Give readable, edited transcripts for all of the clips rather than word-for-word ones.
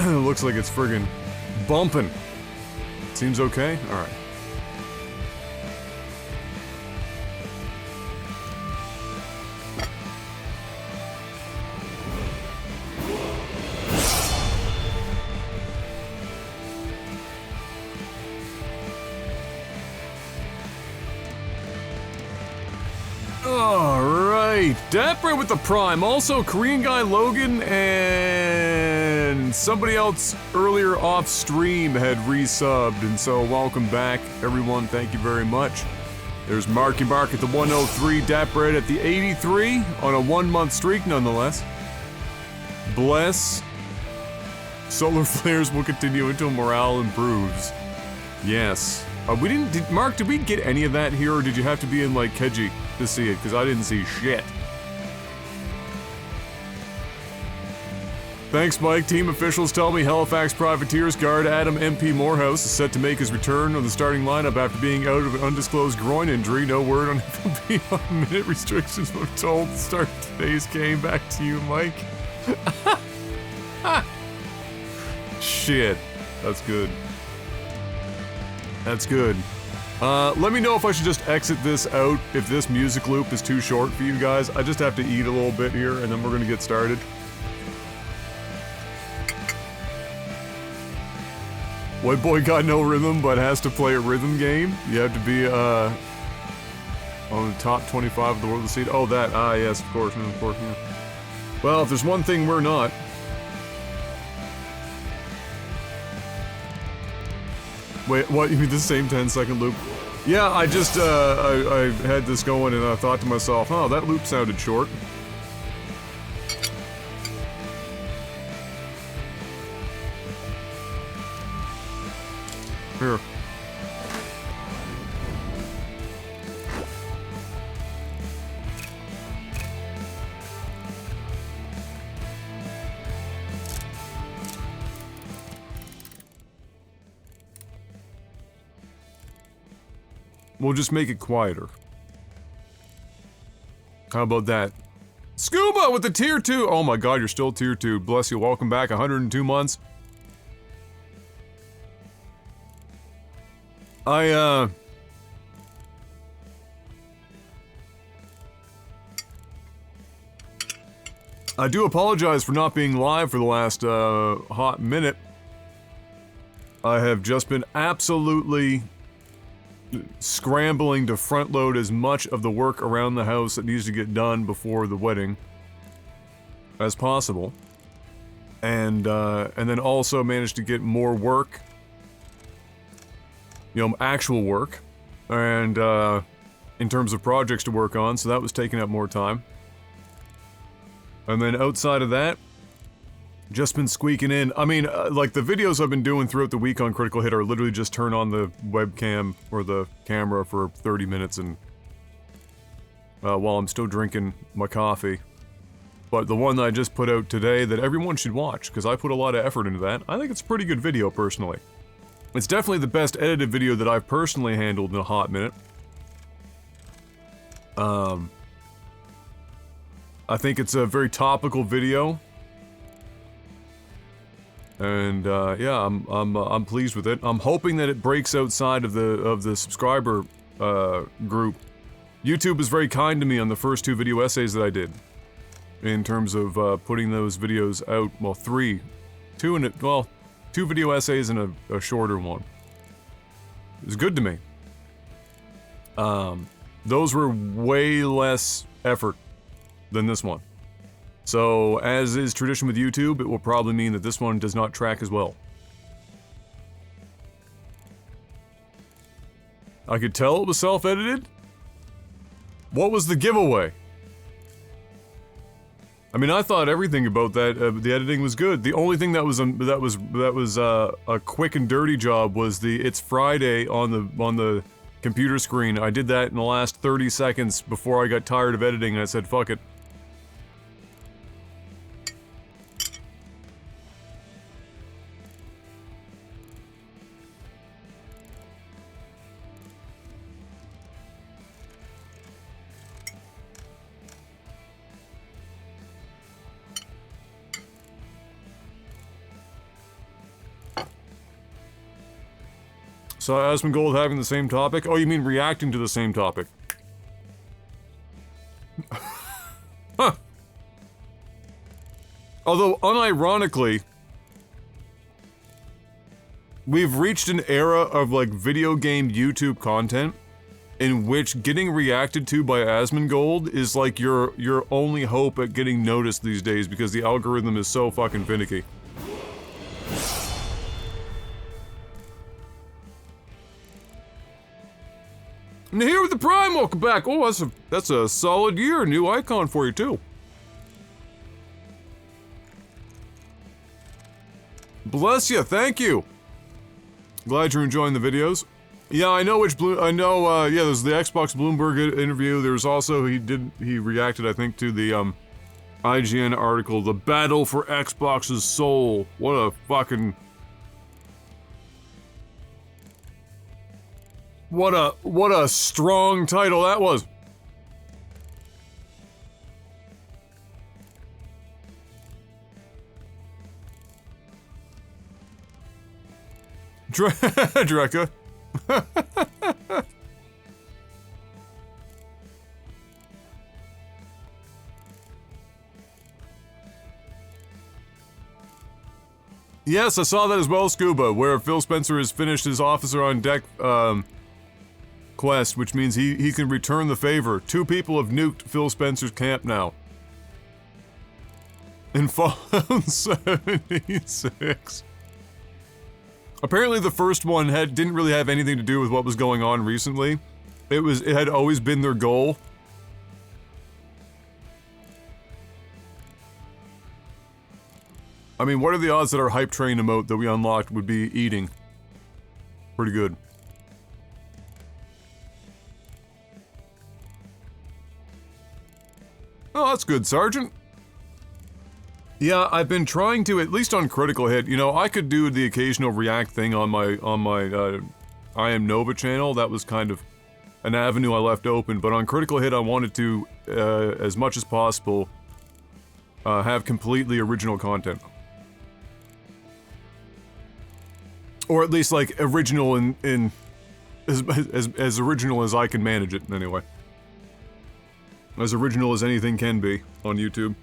Looks like it's friggin' bumping. Seems okay? Alright. Alright, Dapper with the Prime. Also, Korean guy Logan and somebody else earlier off stream had resubbed, and so welcome back, everyone. Thank you very much. There's Marky Mark at the 103, Dapper at the 83 on a 1-month streak, nonetheless. Bless. Solar flares will continue until morale improves. Yes. We didn't. Mark, did we get any of that here, or did you have to be in, like, Keji to see it? Because I didn't see shit. Thanks, Mike. Team officials tell me Halifax Privateers guard Adam MP Morehouse is set to make his return on the starting lineup after being out of an undisclosed groin injury. No word on if he'll be on minute restrictions, but I'm told to start today's game. Back to you, Mike. Shit. That's good. That's good. Let me know if I should just exit this out if this music loop is too short for you guys. I just have to eat a little bit here and then we're gonna get started. White boy got no rhythm but has to play a rhythm game. You have to be on the top 25 of the world to see it. Oh, that. Ah, yes, of course. Of course, yeah. Well, if there's one thing we're not. Wait, what? You mean the same 10-second loop? Yeah, I just, I had this going and I thought to myself, oh, that loop sounded short. Here. We'll just make it quieter. How about that? Scuba with the tier 2! Oh my god, you're still tier 2. Bless you, welcome back, 102 months. I do apologize for not being live for the last, hot minute. I have just been absolutely scrambling to front load as much of the work around the house that needs to get done before the wedding as possible. And then also managed to get more work, you know, actual work, and in terms of projects to work on, so that was taking up more time. And then outside of that, just been squeaking in. I mean, like the videos I've been doing throughout the week on Critical Hit are literally just turn on the webcam or the camera for 30 minutes and while I'm still drinking my coffee. But the one that I just put out today that everyone should watch, because I put a lot of effort into that, I think it's a pretty good video personally. It's definitely the best edited video that I've personally handled in a hot minute. I think it's a very topical video. And yeah, I'm pleased with it. I'm hoping that it breaks outside of the subscriber group. YouTube was very kind to me on the first 2 video essays that I did, in terms of putting those videos out. Well, 2 video essays and a shorter one. It was good to me. Those were way less effort than this one. So, as is tradition with YouTube, it will probably mean that this one does not track as well. I could tell it was self-edited? What was the giveaway? I mean, I thought everything about that, the editing was good. The only thing that was a quick and dirty job was the "It's Friday" on the computer screen. I did that in the last 30 seconds before I got tired of editing, and I said, fuck it. So Asmongold having the same topic? Oh, you mean reacting to the same topic? Huh. Although, unironically, we've reached an era of, like, video game YouTube content in which getting reacted to by Asmongold is, like, your only hope at getting noticed these days because the algorithm is so fucking finicky. And here with the Prime, welcome back. Oh, that's a solid year. New icon for you, too. Bless you, thank you. Glad you're enjoying the videos. Yeah, I know yeah, there's the Xbox Bloomberg interview. There's also, he reacted, I think, to the, IGN article, The Battle for Xbox's Soul. What a fucking... What a strong title that was. Drekka. Yes, I saw that as well, Scuba, where Phil Spencer has finished his Officer on Deck, quest, which means he can return the favor. 2 people have nuked Phil Spencer's camp now. In Fallout 76. Apparently the first one didn't really have anything to do with what was going on recently. It had always been their goal. I mean, what are the odds that our hype train emote that we unlocked would be eating? Pretty good. Oh, that's good, Sergeant. Yeah, I've been trying to, at least on Critical Hit, you know, I could do the occasional react thing on my I Am Nova channel. That was kind of an avenue I left open, but on Critical Hit I wanted to, as much as possible, have completely original content. Or at least, like, original in as original as I can manage it, anyway. As original as anything can be on YouTube.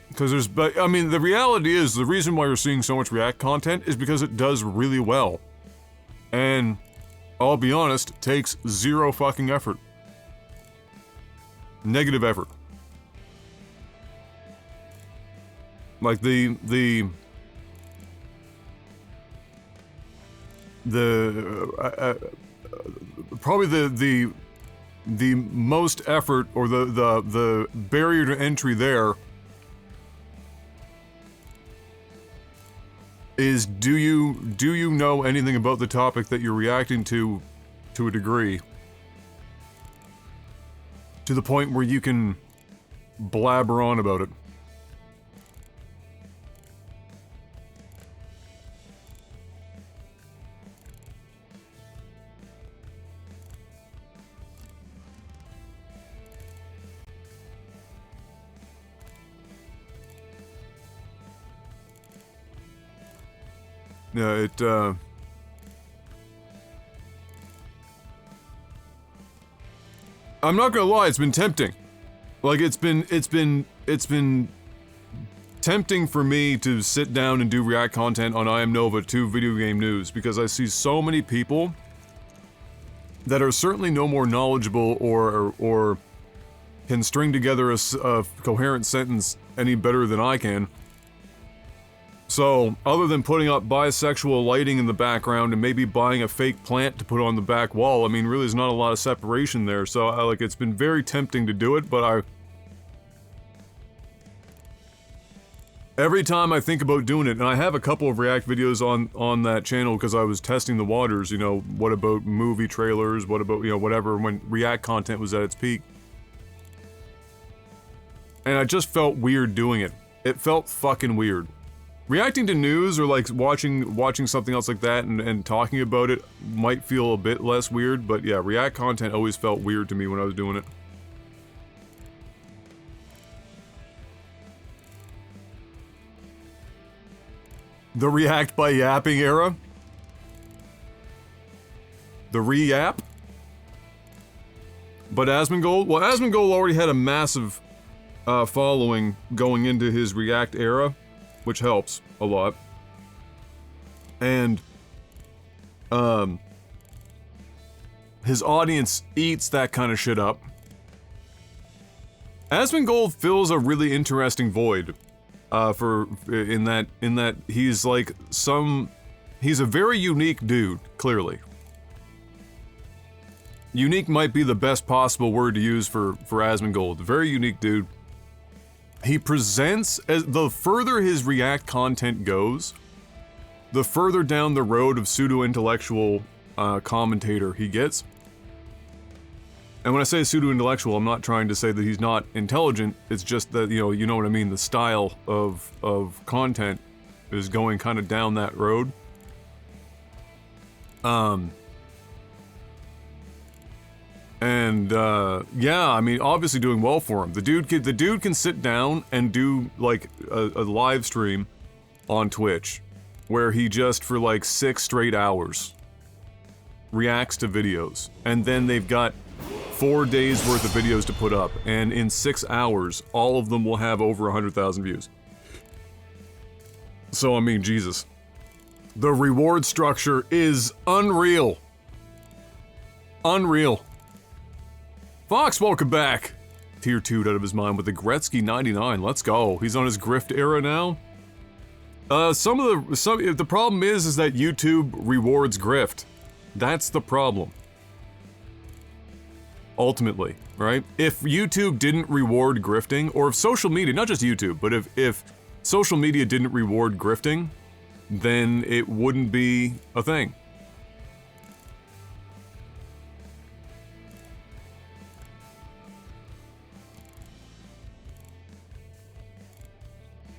Because I mean, the reality is, the reason why you're seeing so much React content is because it does really well. And, I'll be honest, takes 0 fucking effort. Negative effort. Like, probably the most effort, or the barrier to entry there is, do you know anything about the topic that you're reacting to a degree? To the point where you can blabber on about it. Yeah, I'm not gonna lie, it's been tempting. Like, it's been tempting for me to sit down and do React content on I Am Nova to video game news, because I see so many people that are certainly no more knowledgeable or can string together a coherent sentence any better than I can. So, other than putting up bisexual lighting in the background and maybe buying a fake plant to put on the back wall, I mean, really there's not a lot of separation there, so like, it's been very tempting to do it, but Every time I think about doing it, and I have a couple of React videos on that channel because I was testing the waters, you know, what about movie trailers, what about, you know, whatever, when React content was at its peak. And I just felt weird doing it. It felt fucking weird. Reacting to news or like watching something else like that and talking about it might feel a bit less weird, but yeah, React content always felt weird to me when I was doing it. The React by Yapping era? The re-yap? But Asmongold? Well, Asmongold already had a massive following going into his React era, which helps a lot. And, his audience eats that kind of shit up. Asmongold fills a really interesting void. In that he's like he's a very unique dude, clearly. Unique might be the best possible word to use for Asmongold. Very unique dude. He presents, as the further his React content goes, the further down the road of pseudo-intellectual commentator he gets. And when I say pseudo-intellectual, I'm not trying to say that he's not intelligent, it's just that, you know what I mean, the style of content is going kind of down that road. Yeah, I mean, obviously doing well for him. The dude can sit down and do, like, a live stream on Twitch, where he just, for like 6 straight hours, reacts to videos. And then they've got 4 days worth of videos to put up, and in 6 hours, all of them will have over 100,000 views. So, I mean, Jesus. The reward structure is unreal. Unreal. Fox, welcome back. Tier 2'd out of his mind with the Gretzky 99. Let's go. He's on his grift era now. The problem is that YouTube rewards grift. That's the problem. Ultimately, right? If YouTube didn't reward grifting, or if social media, not just YouTube, but if social media didn't reward grifting, then it wouldn't be a thing.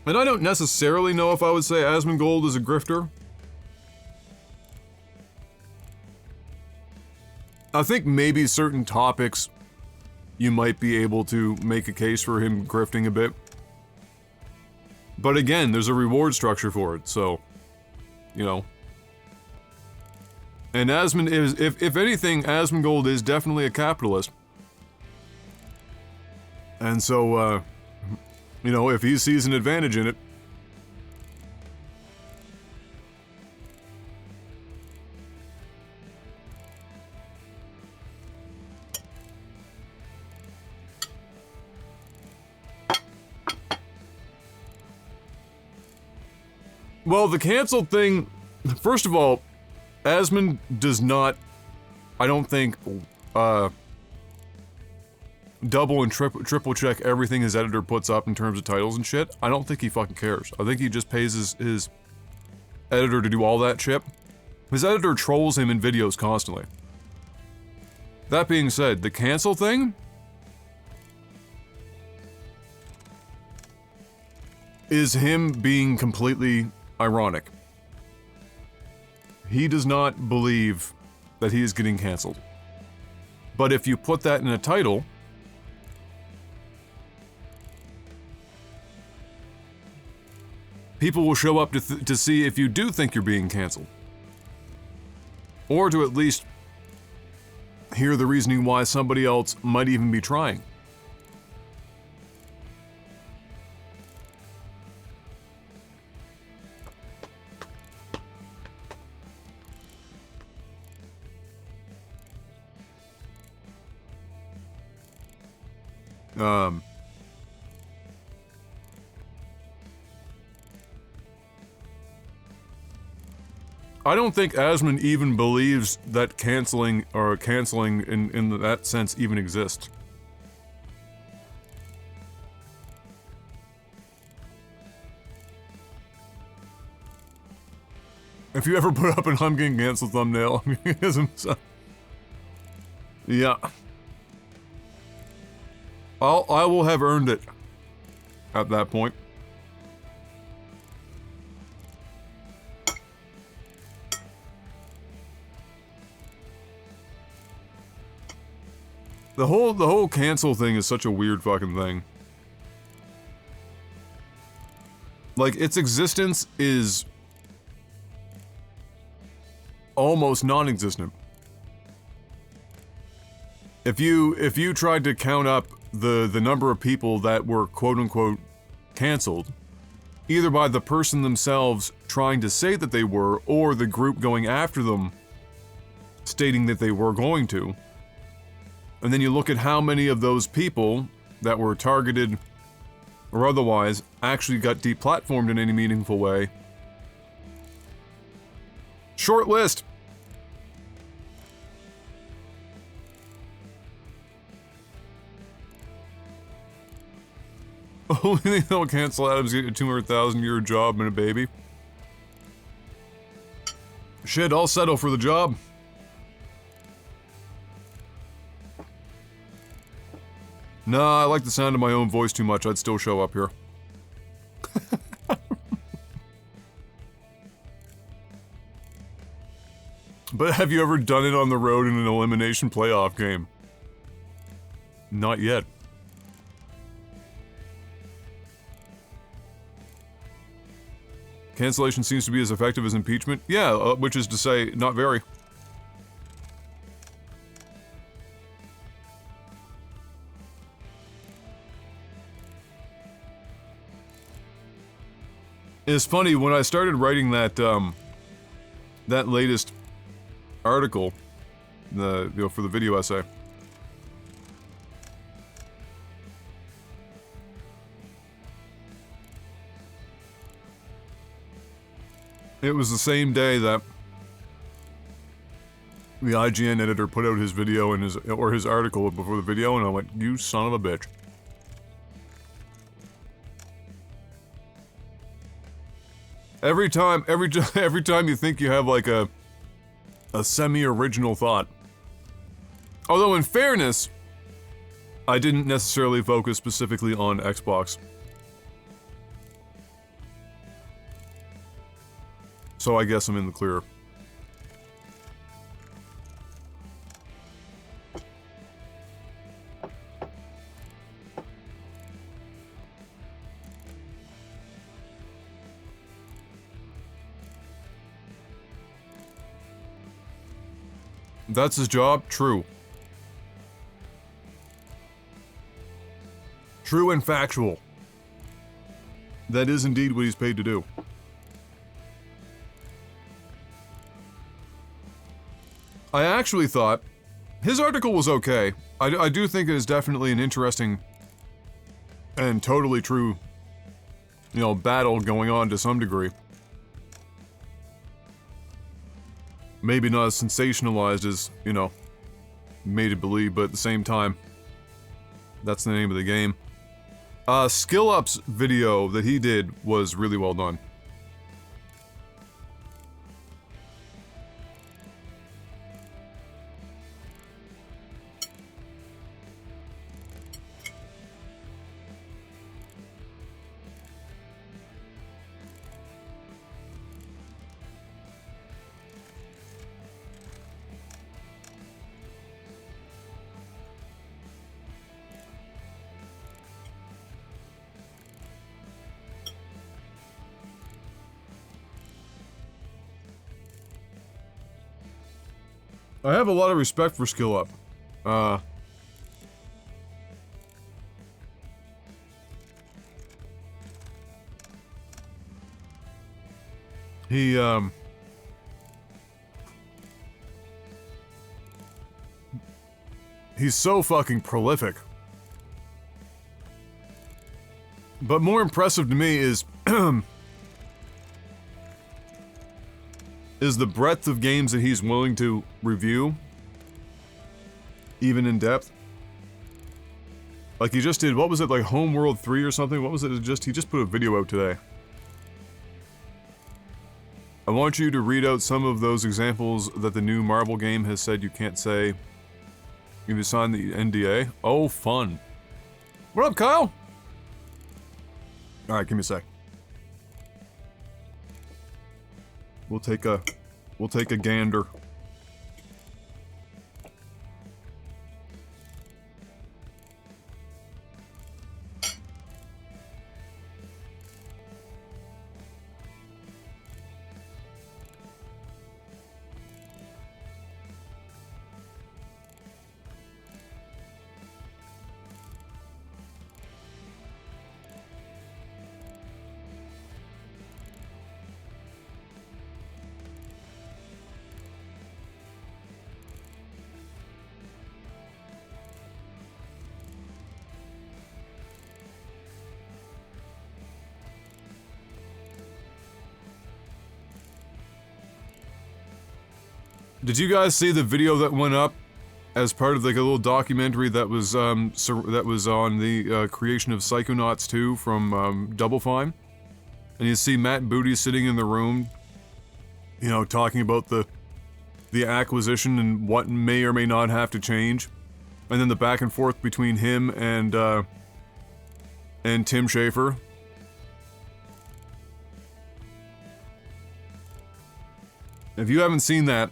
And I don't necessarily know if I would say Asmongold is a grifter. I think maybe certain topics you might be able to make a case for him grifting a bit. But again, there's a reward structure for it, so, you know. And Asmon is, if anything, Asmongold is definitely a capitalist. And so, you know, if he sees an advantage in it. Well, the canceled thing, first of all, Asmon does not, I don't think, double and triple check everything his editor puts up in terms of titles and shit. I don't think he fucking cares. I think he just pays his editor to do all that shit. His editor trolls him in videos constantly. That being said, the cancel thing is him being completely ironic. He does not believe that he is getting canceled. But if you put that in a title, people will show up to see if you do think you're being canceled. Or to at least hear the reasoning why somebody else might even be trying. I don't think Asmon even believes that canceling in that sense even exists. If you ever put up an I'm getting canceled thumbnail, yeah. I will have earned it at that point. The whole cancel thing is such a weird fucking thing. Like, its existence is almost non-existent. If you tried to count up the number of people that were quote-unquote canceled, either by the person themselves trying to say that they were, or the group going after them stating that they were going to, and then you look at how many of those people that were targeted or otherwise actually got deplatformed in any meaningful way. Short list. Only thing they'll cancel Adam's getting a 200,000 year job and a baby. Shit, I'll settle for the job. Nah, I like the sound of my own voice too much. I'd still show up here. But have you ever done it on the road in an elimination playoff game? Not yet. Cancellation seems to be as effective as impeachment? Yeah, which is to say, not very. It's funny, when I started writing that, that latest article, for the video essay, it was the same day that the IGN editor put out his video and his article before the video, and I went, "You son of a bitch." Every time you think you have like a semi-original thought. Although in fairness, I didn't necessarily focus specifically on Xbox. So I guess I'm in the clear. That's his job? True. True and factual. That is indeed what he's paid to do. I actually thought his article was okay. I do think it is definitely an interesting and totally true, battle going on to some degree. Maybe not as sensationalized as, made it believe, but at the same time, that's the name of the game. SkillUp's video that he did was really well done. I have a lot of respect for SkillUp. He's so fucking prolific. But more impressive to me is is the breadth of games that he's willing to review, even in depth. Like he just did, what was it, like Homeworld 3 or something? What was it? He just put a video out today. I want you to read out some of those examples that the new Marvel game has said you can't say. You need to sign the NDA. Oh, fun. What up, Kyle? Alright, give me a sec. We'll take a gander. Did you guys see the video that went up as part of like a little documentary that was on the creation of Psychonauts 2 from Double Fine? And you see Matt Booty sitting in the room, you know, talking about the acquisition and what may or may not have to change, and then the back and forth between him and Tim Schafer. If you haven't seen that,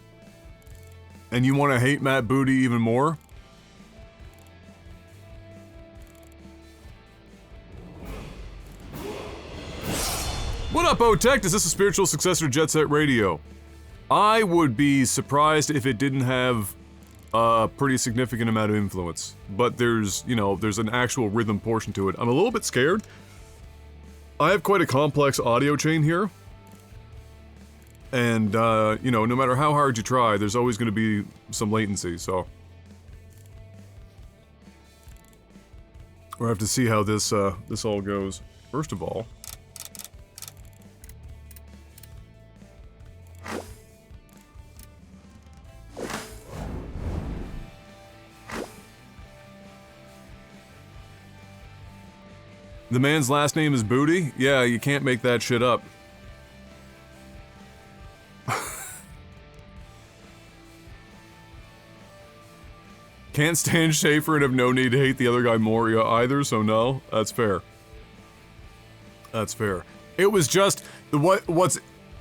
and you want to hate Matt Booty even more, what up, O-Tech? Is this a spiritual successor to Jet Set Radio? I would be surprised if it didn't have a pretty significant amount of influence. But there's, you know, there's an actual rhythm portion to it. I'm a little bit scared. I have quite a complex audio chain here. And, you know, no matter how hard you try, there's always going to be some latency, so. We'll have to see how this all goes. First of all. The man's last name is Booty? Yeah, you can't make that shit up. Can't stand Schafer and have no need to hate the other guy Moria either, so no, that's fair. That's fair. It was just what's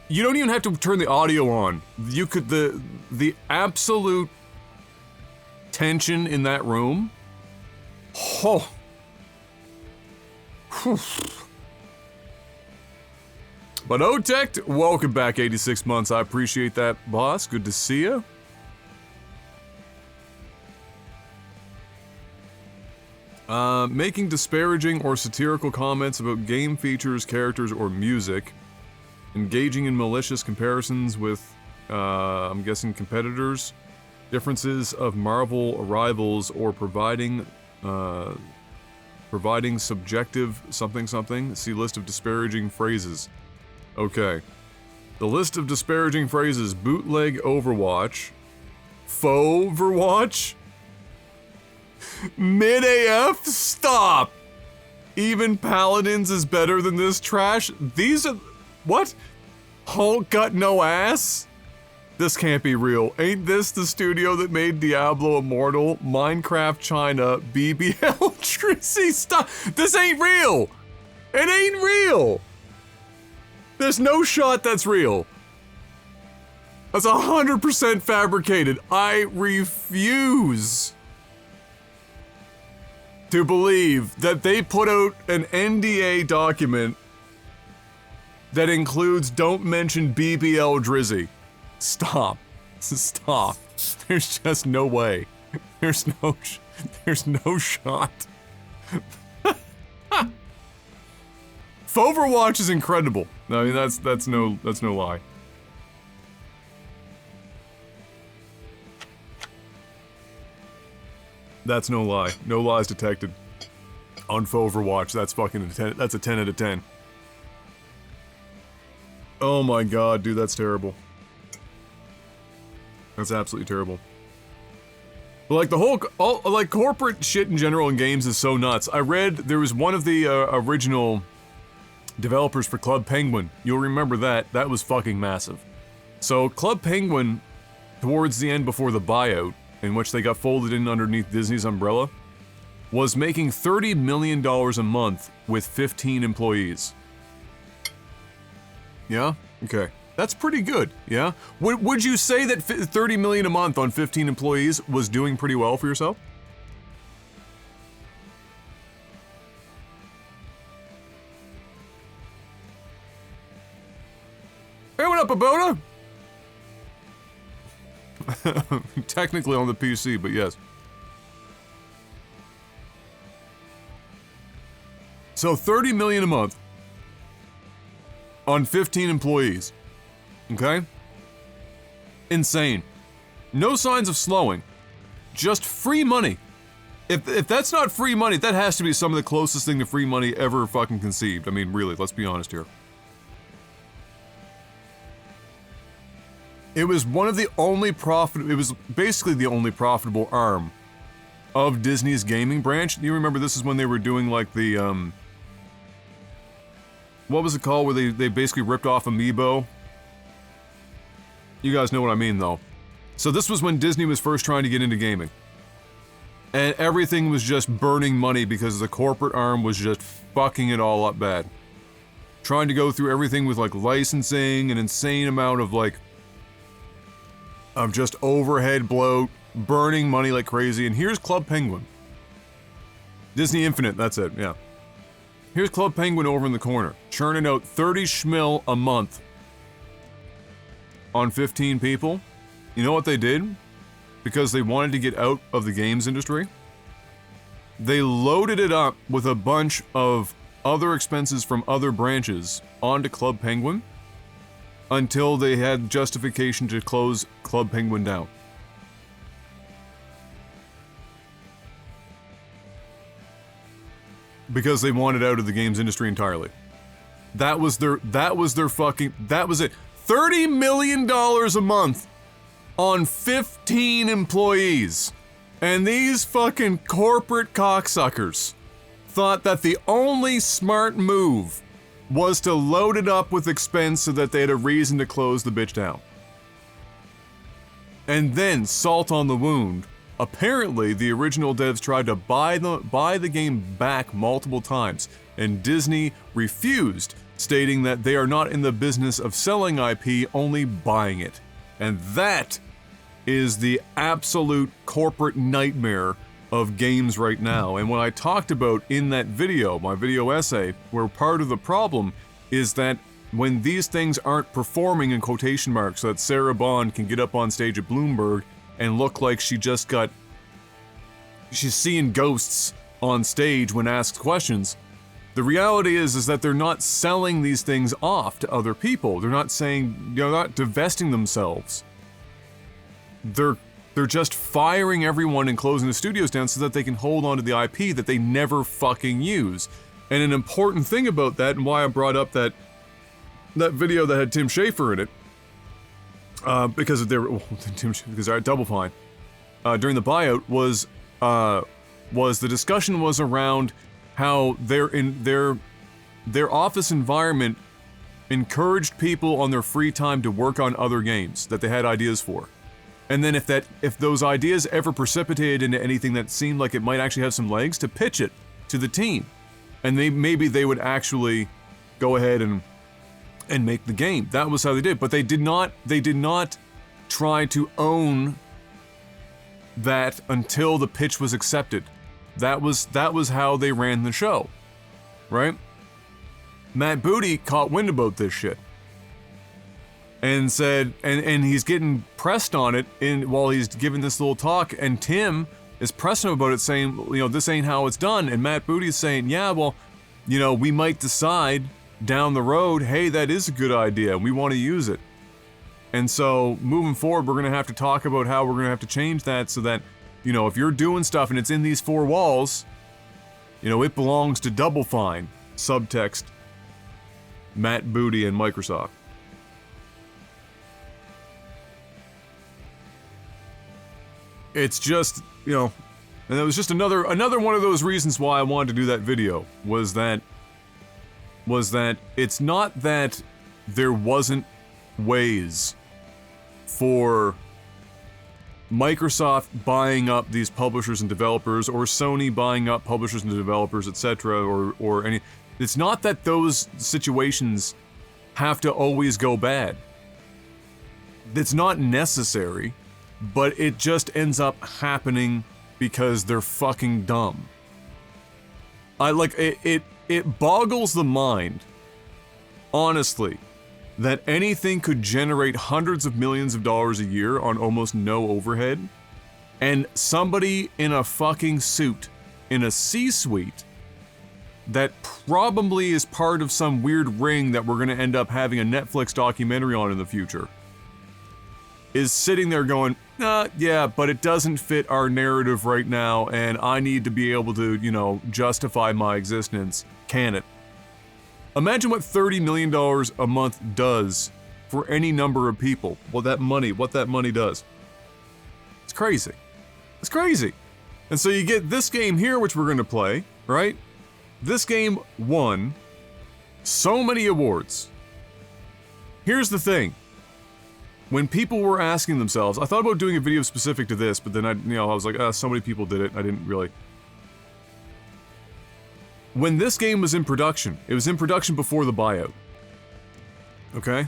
you don't even have to turn the audio on. You could the absolute tension in that room. Oh. Whew. But O-Tech, welcome back 86 months. I appreciate that, boss. Good to see you. Making disparaging or satirical comments about game features, characters, or music. Engaging in malicious comparisons with, I'm guessing, competitors. Differences of Marvel rivals, or providing subjective something. See list of disparaging phrases. Okay. The list of disparaging phrases: bootleg Overwatch, faux Overwatch, mid AF, stop! Even Paladins is better than this trash? These are... what? Hulk got no ass? This can't be real. Ain't this the studio that made Diablo Immortal, Minecraft China, BBL Trizzy? Stop! This ain't real! It ain't real! There's no shot that's real. That's 100% fabricated. I refuse to believe that they put out an NDA document that includes don't mention BBL Drizzy. Stop. Stop. There's just no way. There's no shot. Overwatch is incredible. I mean, that's no lie. That's no lie. No lies detected. On Overwatch, that's fucking a 10. That's a 10 out of 10. Oh my god, dude, that's terrible. That's absolutely terrible. But like the whole, like corporate shit in general in games is so nuts. I read there was one of the original Developers for Club Penguin. You'll remember that. That was fucking massive. So Club Penguin, towards the end before the buyout, in which they got folded in underneath Disney's umbrella, was making $30 million a month with 15 employees. Yeah? Okay. That's pretty good, yeah? Would you say that $30 million a month on 15 employees was doing pretty well for yourself? Hey, what up, Abona? Technically on the PC, but yes. So 30 million a month on 15 employees. Okay? Insane. No signs of slowing. Just free money. If that's not free money, that has to be some of the closest thing to free money ever fucking conceived. I mean, really, let's be honest here. It was one of the only it was basically the only profitable arm of Disney's gaming branch. You remember this is when they were doing like the, what was it called where they basically ripped off Amiibo? You guys know what I mean though. So this was when Disney was first trying to get into gaming. And everything was just burning money because the corporate arm was just fucking it all up bad. Trying to go through everything with like licensing, an insane amount of like, of just overhead bloat, burning money like crazy, and here's Club Penguin. Disney Infinite, that's it, yeah. Here's Club Penguin over in the corner, churning out 30 schmil a month on 15 people. You know what they did? Because they wanted to get out of the games industry? They loaded it up with a bunch of other expenses from other branches onto Club Penguin, until they had justification to close Club Penguin down. Because they wanted out of the games industry entirely. That was their fucking, that was it. $30 million a month on 15 employees. And these fucking corporate cocksuckers thought that the only smart move was to load it up with expense so that they had a reason to close the bitch down. And then, salt on the wound, apparently the original devs tried to buy the game back multiple times, and Disney refused, stating that they are not in the business of selling IP, only buying it. And that is the absolute corporate nightmare of games right now. And what I talked about in that video, my video essay, where part of the problem is that when these things aren't performing in quotation marks so that Sarah Bond can get up on stage at Bloomberg and look like she's seeing ghosts on stage when asked questions, the reality is that they're not selling these things off to other people. They're not not divesting themselves. They're just firing everyone and closing the studios down so that they can hold on to the IP that they never fucking use. And an important thing about that, and why I brought up that video that had Tim Schafer in it, because I had Double Fine during the buyout, was the discussion was around how their office environment encouraged people on their free time to work on other games that they had ideas for. And then if those ideas ever precipitated into anything that seemed like it might actually have some legs, to pitch it to the team. And maybe they would actually go ahead and make the game. That was how they did. But they did not try to own that until the pitch was accepted. That was how they ran the show. Right? Matt Booty caught wind about this shit. And said, and he's getting pressed on it while he's giving this little talk, and Tim is pressing him about it, saying, this ain't how it's done. And Matt Booty's saying, yeah, well, we might decide down the road, hey, that is a good idea, and we want to use it. And so, moving forward, we're going to have to talk about how we're going to have to change that so that, if you're doing stuff and it's in these four walls, it belongs to Double Fine. Subtext, Matt Booty and Microsoft. It's just, and it was just another one of those reasons why I wanted to do that video, was that was that it's not that there wasn't ways for Microsoft buying up these publishers and developers, or Sony buying up publishers and developers, etc., or any. It's not that those situations have to always go bad. It's not necessary, but it just ends up happening because they're fucking dumb. It boggles the mind, honestly, that anything could generate hundreds of millions of dollars a year on almost no overhead, and somebody in a fucking suit, in a C-suite, that probably is part of some weird ring that we're gonna end up having a Netflix documentary on in the future, is sitting there going, yeah, but it doesn't fit our narrative right now, and I need to be able to, you know, justify my existence. Can it? Imagine what $30 million a month does for any number of people. What that money does. It's crazy. It's crazy. And so you get this game here, which we're gonna play, right? This game won so many awards. Here's the thing. When people were asking themselves, I thought about doing a video specific to this, but then I was like, so many people did it, I didn't really. When this game was in production, it was in production before the buyout. Okay?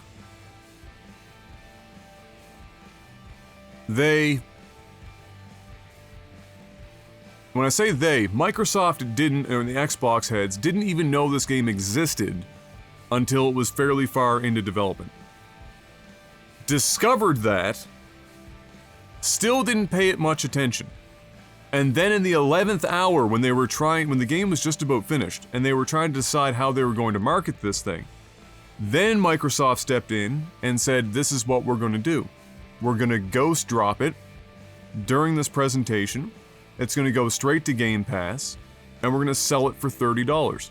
When I say they, Microsoft didn't, or the Xbox heads, didn't even know this game existed until it was fairly far into development. Discovered that, still didn't pay it much attention. And then in the 11th hour, when the game was just about finished, and they were trying to decide how they were going to market this thing, then Microsoft stepped in and said, this is what we're going to do. We're going to ghost drop it during this presentation. It's going to go straight to Game Pass, and we're going to sell it for $30.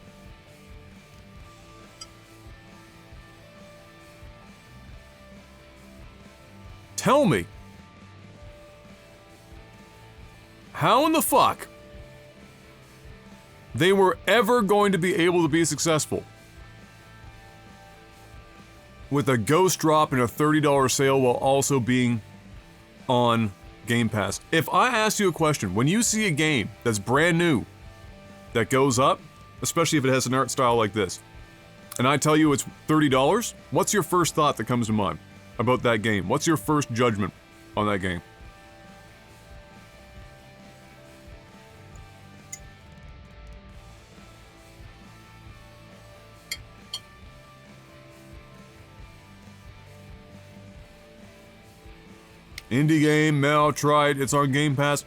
Tell me, how in the fuck they were ever going to be able to be successful with a ghost drop and a $30 sale while also being on Game Pass? If I asked you a question, when you see a game that's brand new that goes up, especially if it has an art style like this, and I tell you it's $30, what's your first thought that comes to mind about that game? What's your first judgment on that game? Indie game, Mal, tried, it's on Game Pass.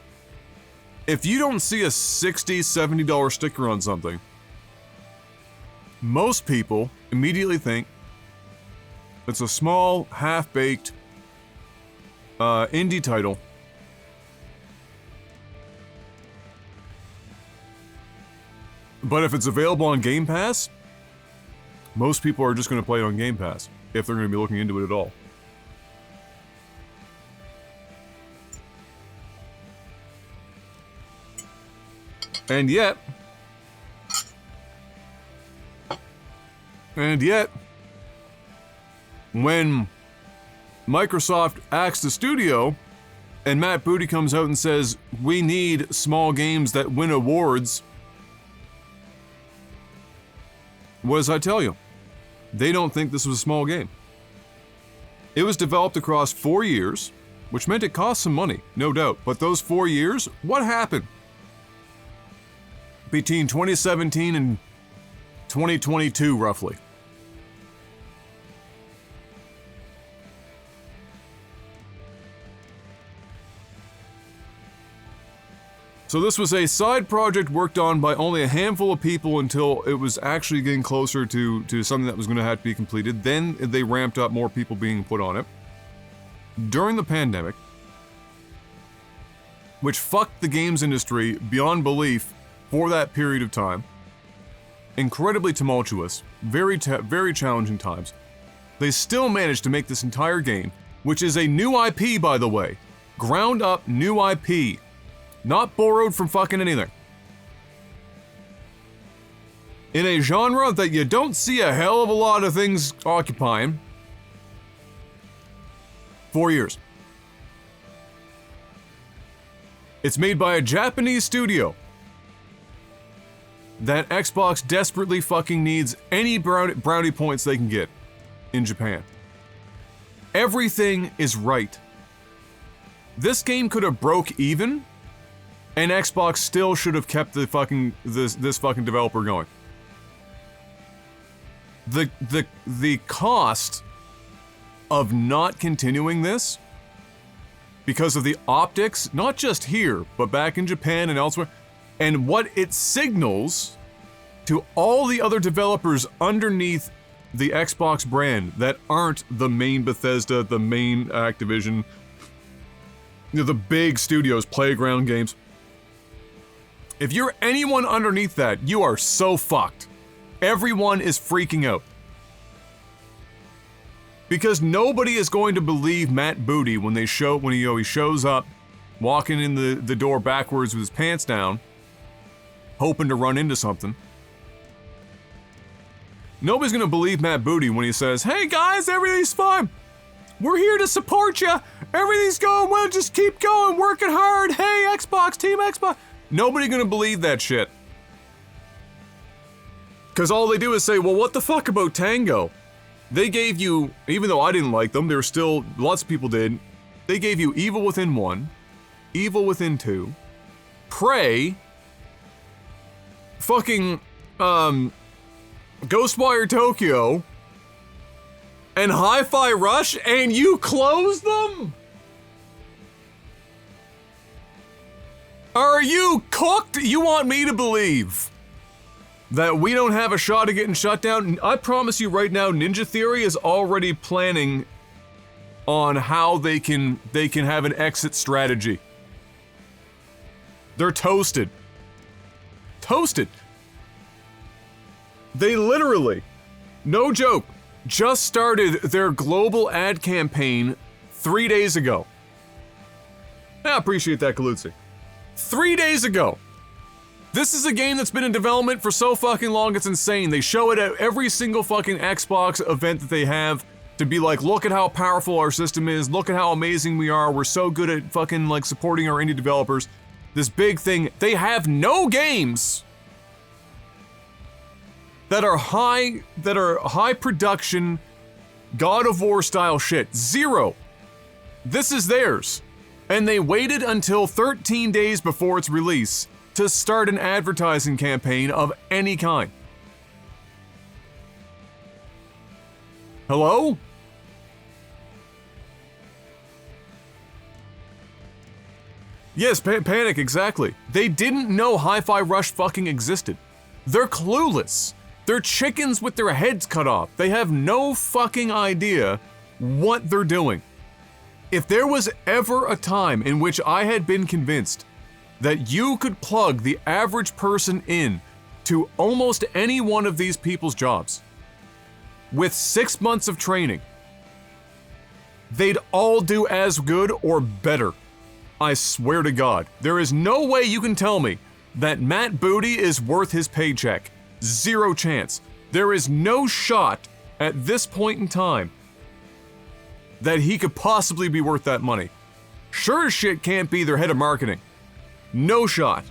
If you don't see a $60, $70 sticker on something, most people immediately think it's a small, half-baked indie title. But if it's available on Game Pass, most people are just going to play it on Game Pass, if they're going to be looking into it at all. And yet, when Microsoft acts the studio, and Matt Booty comes out and says, we need small games that win awards, what does I tell you? They don't think this was a small game. It was developed across 4 years, which meant it cost some money, no doubt. But those 4 years, what happened? Between 2017 and 2022, roughly. So this was a side project worked on by only a handful of people until it was actually getting closer to something that was going to have to be completed. Then they ramped up more people being put on it. During the pandemic, which fucked the games industry beyond belief for that period of time, incredibly tumultuous, very challenging times, they still managed to make this entire game, which is a new IP, by the way. Ground up new IP. Not borrowed from fucking anything. in a genre that you don't see a hell of a lot of things occupying. 4 years. It's made by a Japanese studio that Xbox desperately fucking needs any brownie points they can get in Japan. Everything is right. This game could have broke even, and Xbox still should have kept the fucking this fucking developer going. The cost of not continuing this, because of the optics, not just here, but back in Japan and elsewhere, and what it signals to all the other developers underneath the Xbox brand that aren't the main Bethesda, the main Activision, you know, the big studios, Playground Games. If you're anyone underneath that, you are so fucked. Everyone is freaking out. Because nobody is going to believe Matt Booty when he shows up, walking in the door backwards with his pants down, hoping to run into something. Nobody's gonna believe Matt Booty when he says, "Hey guys, everything's fine. We're here to support you. Everything's going well. Just keep going, working hard. Hey, Xbox, Team Xbox." Nobody gonna believe that shit. Because all they do is say, "Well, what the fuck about Tango? They gave you," even though I didn't like them, there were still, lots of people did, they gave you Evil Within 1, Evil Within 2, Prey, fucking, Ghostwire Tokyo, and Hi-Fi Rush, and you closed them? Are you cooked? You want me to believe that we don't have a shot at getting shut down? I promise you right now, Ninja Theory is already planning on how they can have an exit strategy. They're toasted. Toasted. They literally, no joke, just started their global ad campaign 3 days ago. I appreciate that, Kalutzi. 3 days ago. This is a game that's been in development for so fucking long, it's insane. They show it at every single fucking Xbox event that they have to be like, look at how powerful our system is, look at how amazing we are, we're so good at fucking like supporting our indie developers. This big thing, they have no games that are high production, God of War style shit. Zero. This is theirs. And they waited until 13 days before its release to start an advertising campaign of any kind. Hello? Yes, Panic, exactly. They didn't know Hi-Fi Rush fucking existed. They're clueless. They're chickens with their heads cut off. They have no fucking idea what they're doing. If there was ever a time in which I had been convinced that you could plug the average person in to almost any one of these people's jobs with 6 months of training, they'd all do as good or better. I swear to God, there is no way you can tell me that Matt Booty is worth his paycheck. Zero chance. There is no shot at this point in time that he could possibly be worth that money. Sure as shit can't be their head of marketing. No shot.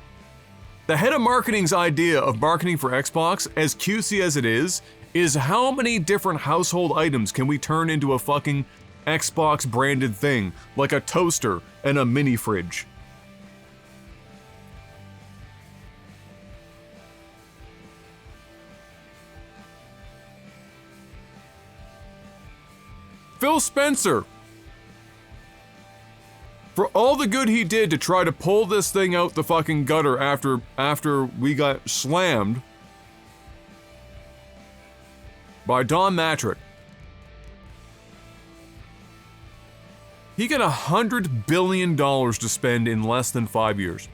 The head of marketing's idea of marketing for Xbox, as cutesy as it is how many different household items can we turn into a fucking Xbox branded thing, like a toaster and a mini fridge. Phil Spencer, for all the good he did to try to pull this thing out the fucking gutter after we got slammed by Don Matrick, he got $100 billion to spend in less than 5 years.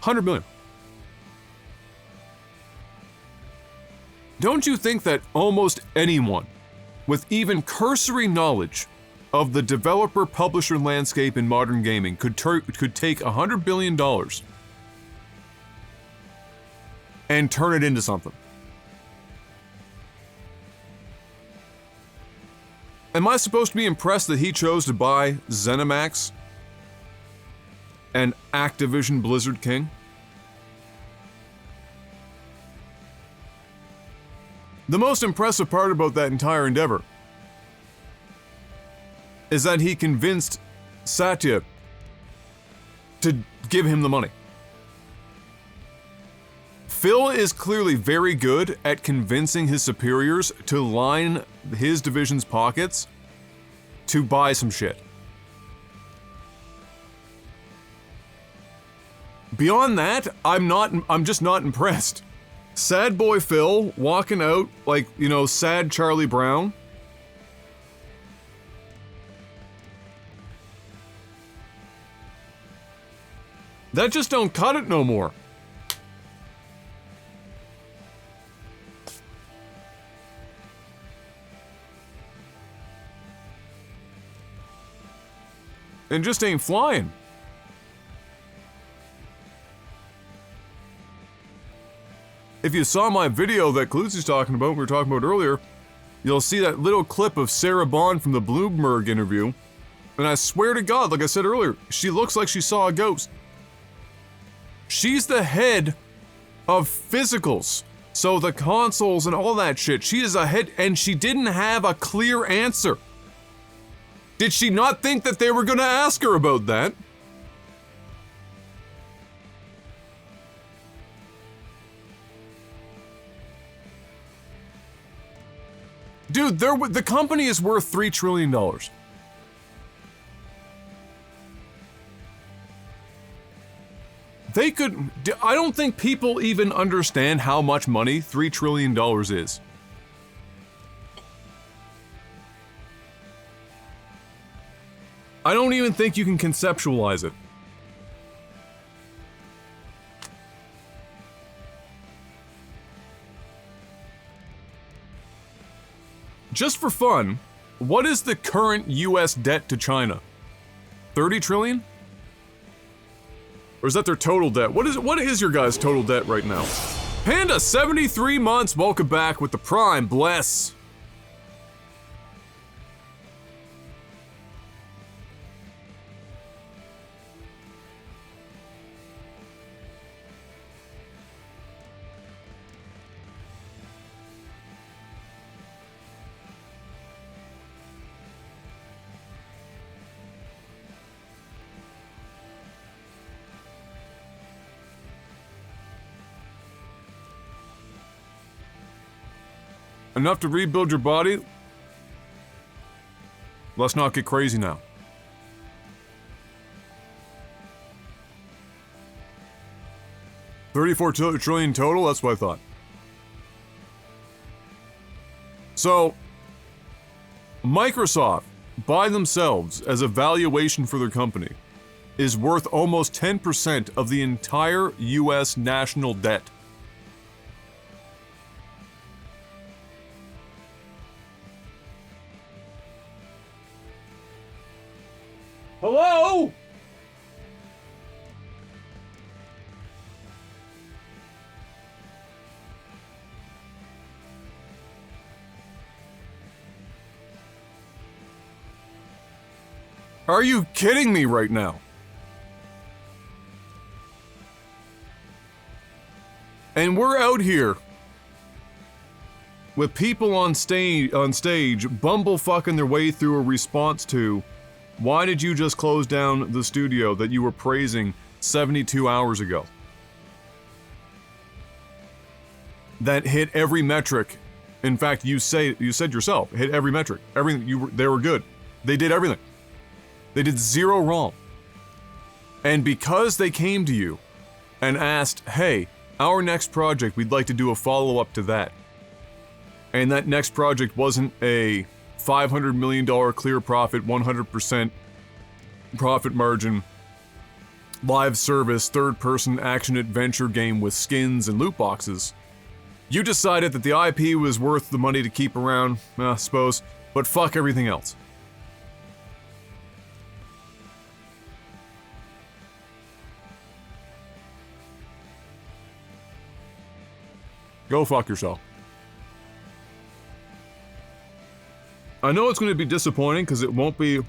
$100 million. Don't you think that almost anyone with even cursory knowledge of the developer-publisher landscape in modern gaming could take $100 billion and turn it into something. Am I supposed to be impressed that he chose to buy ZeniMax and Activision Blizzard King? The most impressive part about that entire endeavor is that he convinced Satya to give him the money. Phil is clearly very good at convincing his superiors to line his division's pockets to buy some shit. Beyond that, I'm just not impressed. Sad boy Phil walking out like, you know, sad Charlie Brown. That just don't cut it no more. And just ain't flying. If you saw my video that Cluzy's talking about, we were talking about earlier, you'll see that little clip of Sarah Bond from the Bloomberg interview. And I swear to God, like I said earlier, she looks like she saw a ghost. She's the head of physicals. So the consoles and all that shit. She is a head, and she didn't have a clear answer. Did she not think that they were gonna ask her about that? Dude, the company is worth $3 trillion. They could, I don't think people even understand how much money $3 trillion is. I don't even think you can conceptualize it. Just for fun, what is the current US debt to China? 30 trillion? Or is that their total debt? What is your guys' total debt right now? Panda, 73 months, welcome back with the Prime, bless. Enough to rebuild your body? Let's not get crazy now. $34 trillion total? That's what I thought. So, Microsoft, by themselves, as a valuation for their company, is worth almost 10% of the entire US national debt. Hello? Are you kidding me right now? And we're out here with people on stage bumblefucking their way through a response to, why did you just close down the studio that you were praising 72 hours ago? That hit every metric. In fact, you said yourself, hit every metric. Everything, they were good. They did everything. They did zero wrong. And because they came to you and asked, hey, our next project, we'd like to do a follow-up to that. And that next project wasn't a $500 million clear profit, 100% profit margin, live service, third-person action-adventure game with skins and loot boxes. You decided that the IP was worth the money to keep around, I suppose, but fuck everything else. Go fuck yourself. I know it's going to be disappointing because it won't be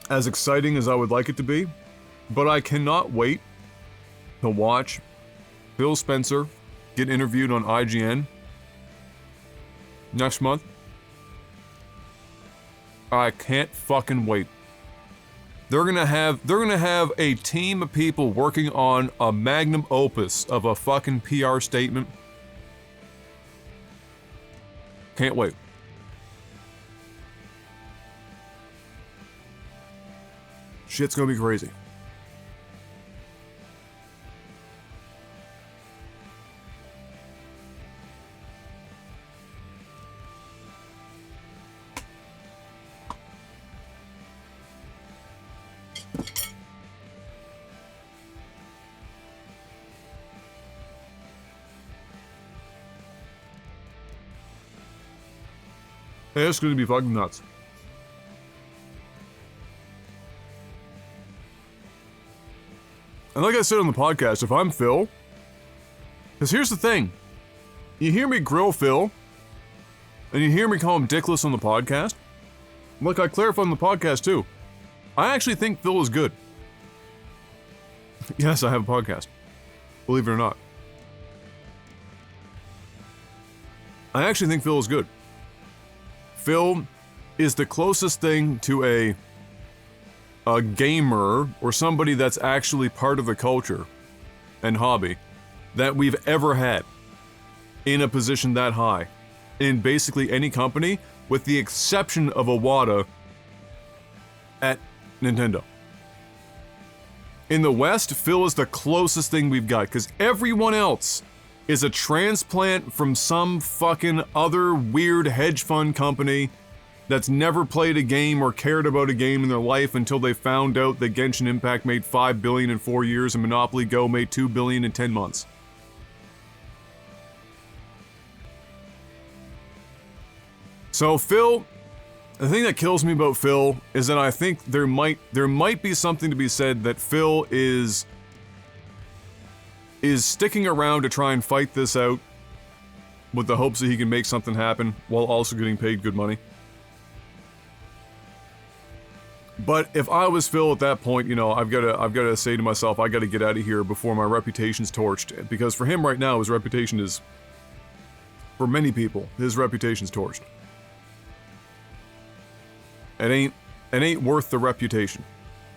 as exciting as I would like it to be, but I cannot wait to watch Phil Spencer get interviewed on IGN next month. I can't fucking wait. They're gonna have a team of people working on a magnum opus of a fucking PR statement. Can't wait. Shit's gonna be crazy. It's gonna be fucking nuts. And like I said on the podcast, if I'm Phil, because here's the thing, you hear me grill Phil, and you hear me call him dickless on the podcast. Like I clarified on the podcast too, I actually think Phil is good. Yes, I have a podcast, believe it or not. I actually think Phil is good. Phil is the closest thing to a gamer or somebody that's actually part of the culture and hobby that we've ever had in a position that high in basically any company, with the exception of Iwata at Nintendo. In the West, Phil is the closest thing we've got, because everyone else is a transplant from some fucking other weird hedge fund company that's never played a game or cared about a game in their life until they found out that Genshin Impact made $5 billion in 4 years and Monopoly Go made $2 billion in 10 months. So Phil, the thing that kills me about Phil is that I think there might be something to be said that Phil is sticking around to try and fight this out with the hopes that he can make something happen while also getting paid good money. But if I was Phil at that point, you know, I've got to say to myself, I got to get out of here before my reputation's torched. Because for him right now, his reputation is, for many people, his reputation's torched. It ain't worth the reputation.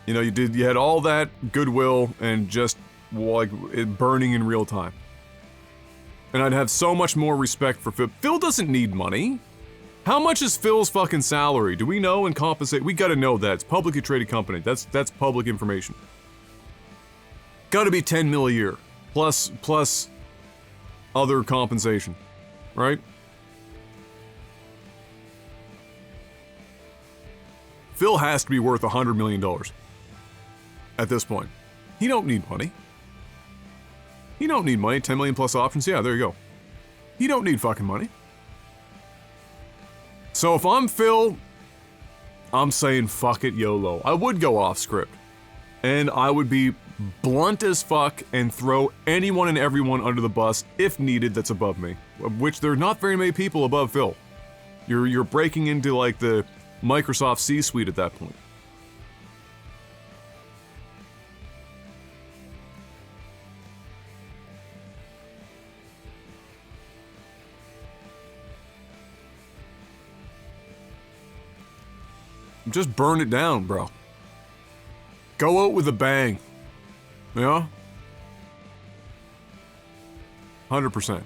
You know, you had all that goodwill and just like it burning in real time. And I'd have so much more respect for Phil. Phil doesn't need money. How much is Phil's fucking salary? Do we know and compensate? We gotta know that. It's a publicly traded company. That's public information. Gotta be 10 mil a year. Plus other compensation. Right? Phil has to be worth $100 million. At this point. He don't need money. He don't need money. 10 million plus options. Yeah, there you go. He don't need fucking money. So if I'm Phil, I'm saying fuck it, YOLO. I would go off script. And I would be blunt as fuck and throw anyone and everyone under the bus if needed that's above me. Which there are not very many people above Phil. You're breaking into like the Microsoft C-suite at that point. Just burn it down, bro. Go out with a bang. Yeah? 100%.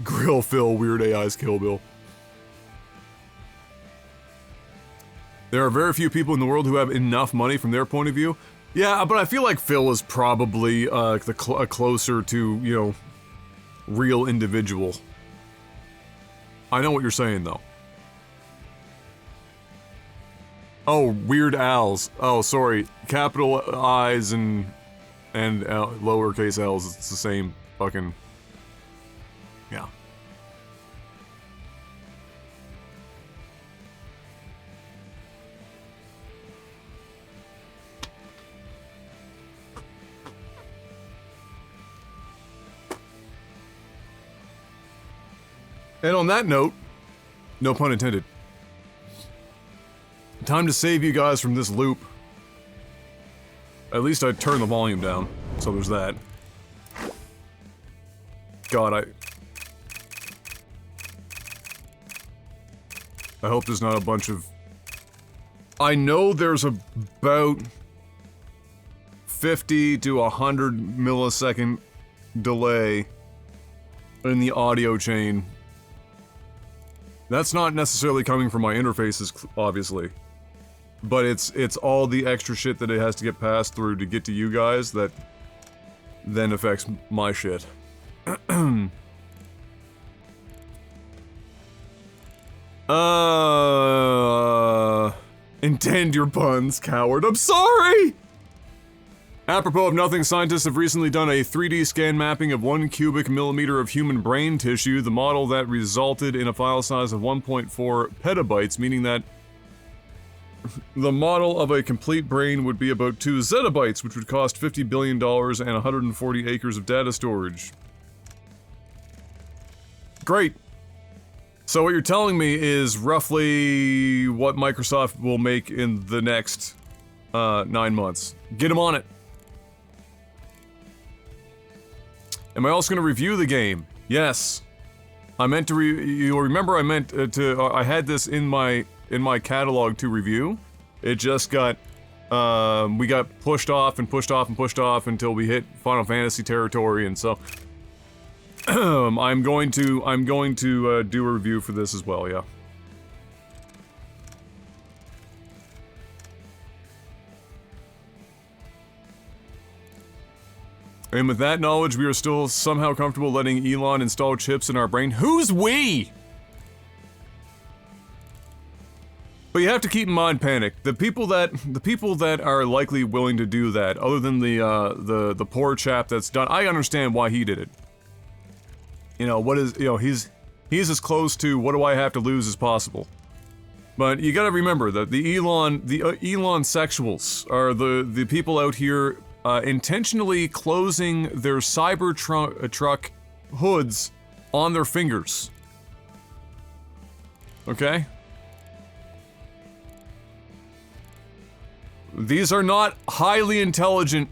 Grill Phil, Weird AI's Kill Bill. There are very few people in the world who have enough money from their point of view. Yeah, but I feel like Phil is probably a closer to, you know, real individual. I know what you're saying, though. Oh, Weird Al's. Oh, sorry. Capital I's and lowercase L's. It's the same fucking... Yeah. And on that note, no pun intended, time to save you guys from this loop. At least I turned the volume down, so there's that. God, I hope there's not a bunch of... I know there's about 50 to 100 millisecond delay in the audio chain. That's not necessarily coming from my interfaces, obviously. But it's all the extra shit that it has to get passed through to get to you guys that then affects my shit. Intend your puns, coward. I'm sorry! Apropos of nothing, scientists have recently done a 3D scan mapping of 1 cubic millimeter of human brain tissue, the model that resulted in a file size of 1.4 petabytes, meaning that the model of a complete brain would be about 2 zettabytes, which would cost $50 billion and 140 acres of data storage. Great. So what you're telling me is roughly what Microsoft will make in the next 9 months. Get them on it. Am I also going to review the game? Yes. I meant to you'll remember I meant I had this in my catalog to review. It just got we got pushed off and pushed off and pushed off until we hit Final Fantasy territory, and so I'm going to do a review for this as well, yeah. And with that knowledge, we are still somehow comfortable letting Elon install chips in our brain. Who's we? But you have to keep in mind, Panic, the people that are likely willing to do that, other than the poor chap that's done. I understand why he did it. You know, he's as close to what do I have to lose as possible. But you gotta remember that the Elon sexuals are the people out here intentionally closing their Cybertruck hoods on their fingers. Okay? These are not highly intelligent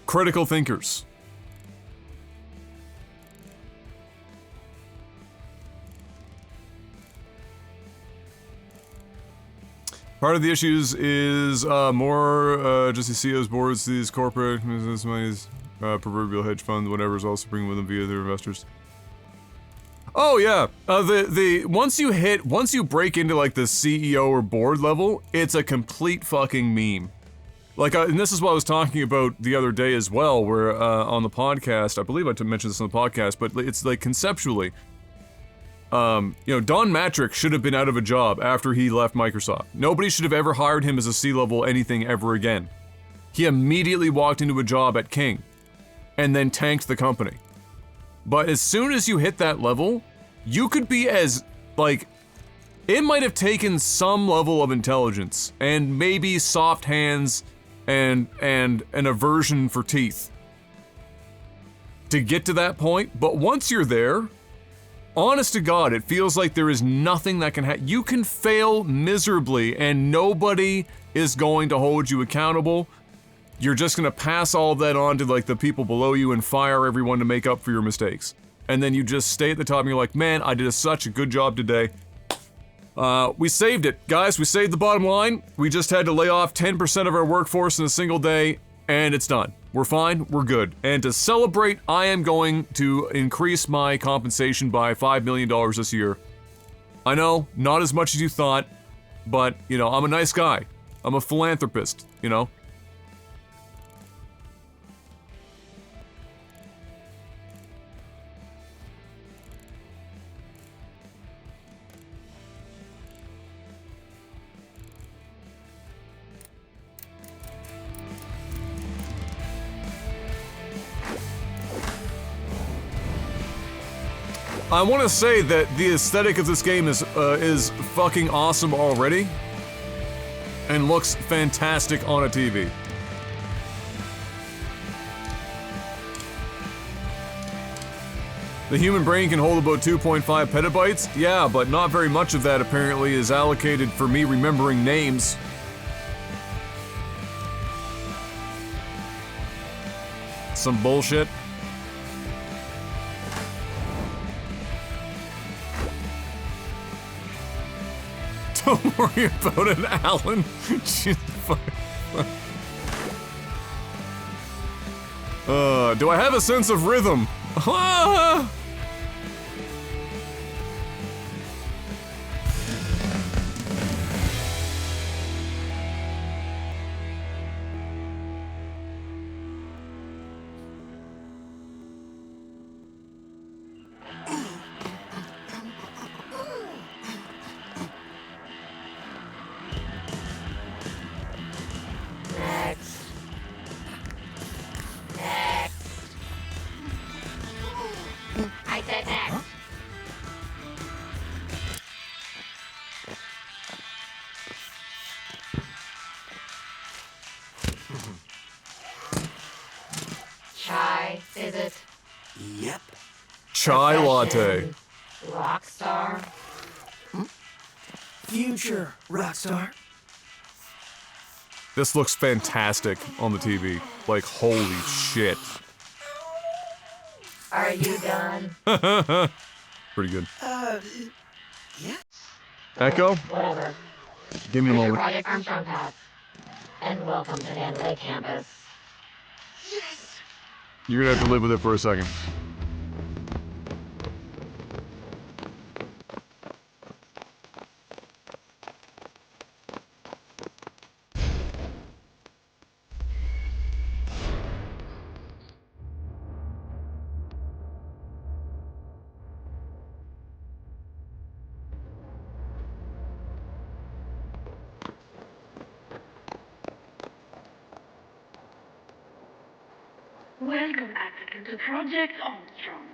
critical thinkers. Part of the issues is more just the CEOs, boards, these corporate business money's proverbial hedge funds, whatever is also bringing with them via their investors. Oh yeah, once you break into like the CEO or board level, it's a complete fucking meme. Like, and this is what I was talking about the other day as well, where on the podcast, I believe I mentioned this on the podcast, but it's like conceptually. You know, Don Matrick should have been out of a job after he left Microsoft. Nobody should have ever hired him as a C-level anything ever again. He immediately walked into a job at King, and then tanked the company. But as soon as you hit that level, you could be as, like, it might have taken some level of intelligence, and maybe soft hands, and an aversion for teeth to get to that point, but once you're there, honest to God, it feels like there is nothing that can happen. You can fail miserably and nobody is going to hold you accountable. You're just going to pass all of that on to like the people below you and fire everyone to make up for your mistakes. And then you just stay at the top and you're like, man, I did such a good job today. We saved it. Guys, we saved the bottom line. We just had to lay off 10% of our workforce in a single day and it's done. We're fine, we're good. And to celebrate, I am going to increase my compensation by $5 million this year. I know, not as much as you thought, but, you know, I'm a nice guy. I'm a philanthropist, you know? I want to say that the aesthetic of this game is fucking awesome already, and looks fantastic on a TV. The human brain can hold about 2.5 petabytes? Yeah, but not very much of that apparently is allocated for me remembering names. Some bullshit. Don't worry about it, Alan. Jeez, fuck. Do I have a sense of rhythm? Ah! I said next. Chai, is it? Yep. Chai latte. Rockstar. Future Rockstar. This looks fantastic on the TV. Like, holy shit. Are you done? Pretty good. Yeah. Echo? Whatever. Give me a moment. Project Armstrong Pass. And welcome to Mandalay campus. Yes. You're gonna have to live with it for a second. Welcome, applicant, to Project Armstrong.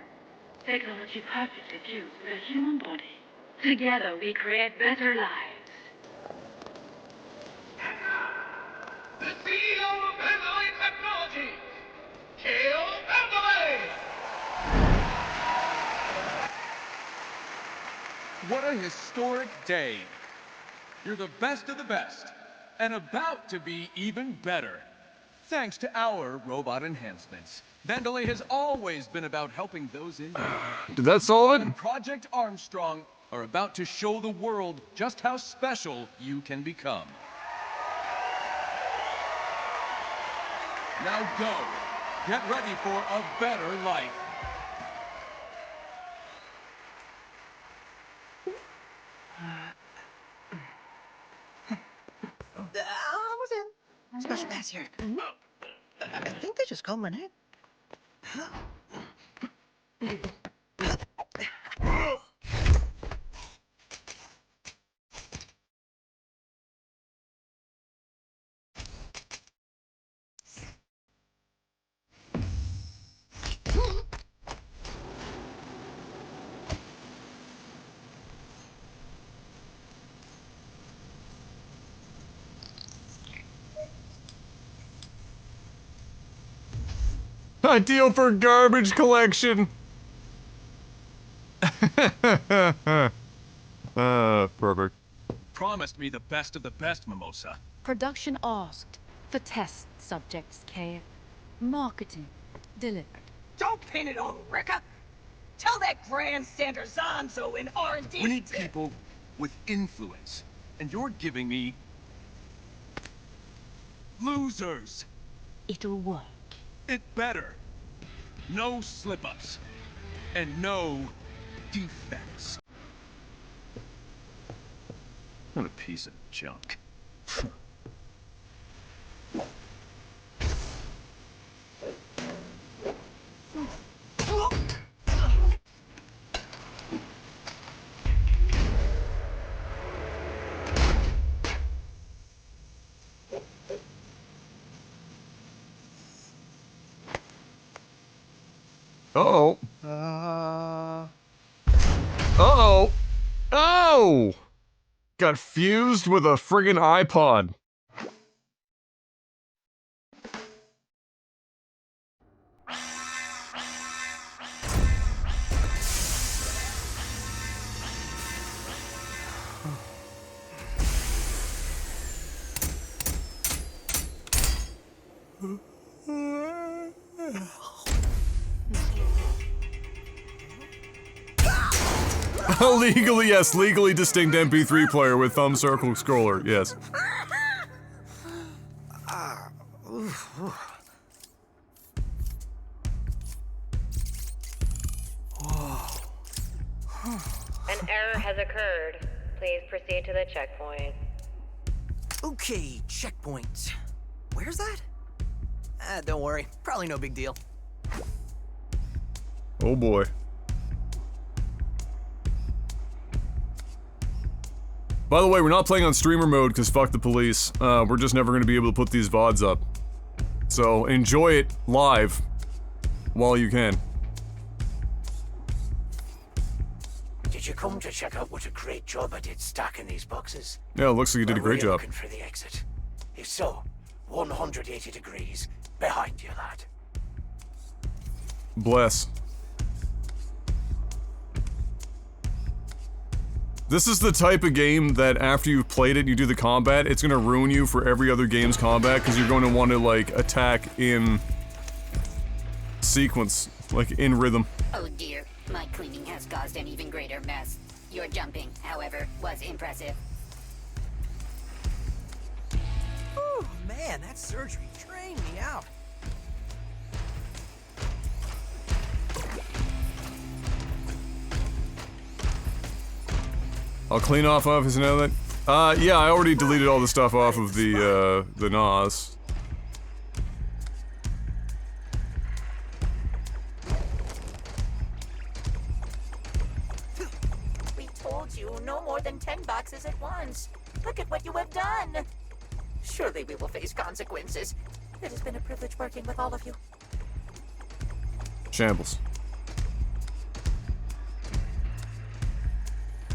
Technology perfectly fused with the human body. Together we create better lives. The CEO of Mandalay Technologies, Kale Mandalay! What a historic day. You're the best of the best, and about to be even better. Thanks to our robot enhancements, Mandalay has always been about helping those in need. Did that solve it? And Project Armstrong are about to show the world just how special you can become. Now go. Get ready for a better life. Almost in. Special pass here. I think they just called my name. Ideal for garbage collection. Perfect. Promised me the best of the best, Mimosa. Production asked for test subjects, Kay. Marketing delivered. Don't pin it on Rekka. Tell that grandstander Zanzo in R&D. We need people with influence, and you're giving me losers. It'll work. It better. No slip-ups. And no defects. What a piece of junk. Uh-oh. Uh-oh. Oh! Got fused with a friggin' iPod. Legally, yes, legally distinct MP3 player with thumb circle scroller, yes. An error has occurred. Please proceed to the checkpoint. Okay, checkpoint. Where's that? Don't worry. Probably no big deal. Oh boy. By the way, we're not playing on streamer mode because fuck the police. We're just never going to be able to put these VODs up. So enjoy it live while you can. Did you come to check out what a great job I did stacking these boxes? Yeah, it looks like you did a Or were great you job. looking for the exit? If so, 180 degrees behind you, lad. Bless. This is the type of game that after you've played it, you do the combat, it's gonna ruin you for every other game's combat because you're going to want to, like, attack in sequence, like, in rhythm. Oh dear, my cleaning has caused an even greater mess. Your jumping, however, was impressive. Oh man, that surgery trained me out. I'll clean off his that. Yeah, I already deleted all the stuff off of the NAS. We told you no more than 10 boxes at once. Look at what you have done. Surely we will face consequences. It has been a privilege working with all of you. Shambles.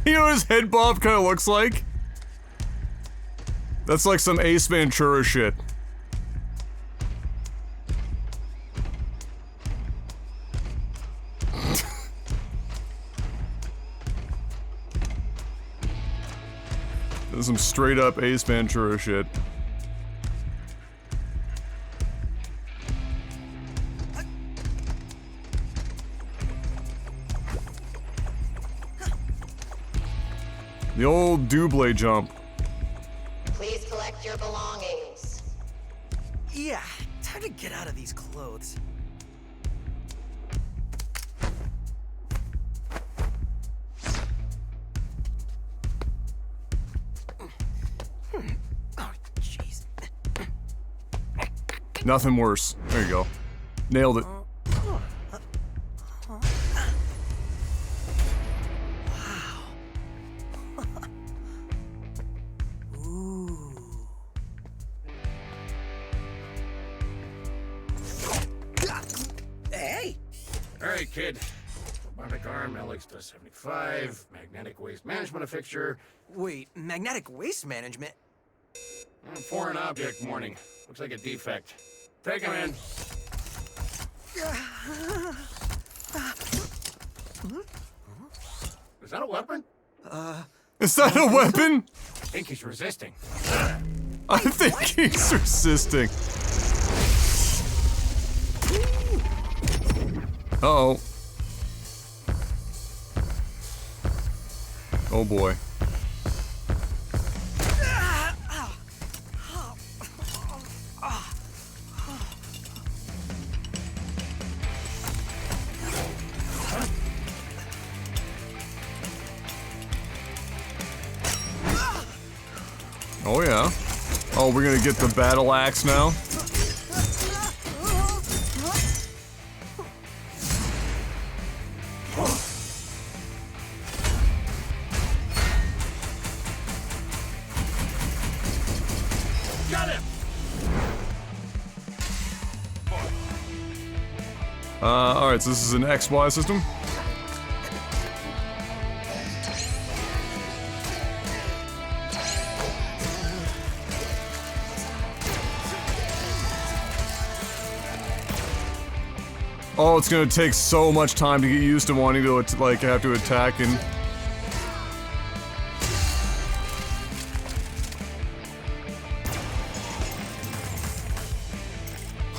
You know what his head bob kind of looks like? That's like some Ace Ventura shit. That's some straight up Ace Ventura shit. The old double jump. Please collect your belongings. Yeah, time to get out of these clothes. Oh, jeez. Nothing worse. There you go. Nailed it. Hey! Alright, kid. Robotic arm, LX-75, magnetic waste management a fixture. Wait, magnetic waste management? Foreign object warning. Looks like a defect. Take him in. Is that a weapon? Is that a weapon? I think he's resisting. I think he's resisting. Uh-oh. Oh boy. Oh yeah. Oh, we're gonna get the battle axe now? Got him! Alright, so this is an XY system? Oh, it's gonna take so much time to get used to wanting to, like, have to attack and...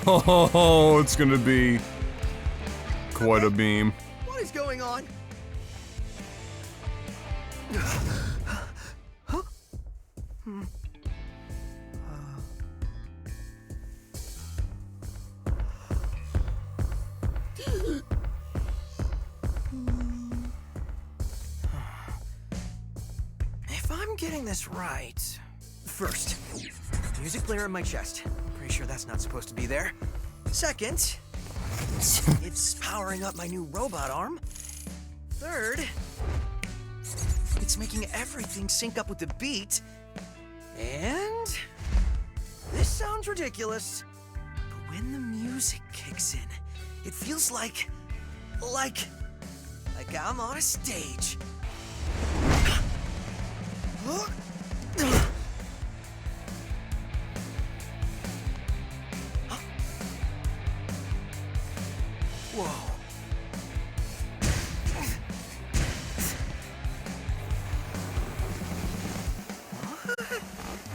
Oh, it's gonna be quite a beam. What is going on? If I'm getting this right... First, music player in my chest. Pretty sure that's not supposed to be there. Second, it's powering up my new robot arm. Third, it's making everything sync up with the beat. And this sounds ridiculous, but when the music kicks in, it feels like I'm on a stage. Whoa.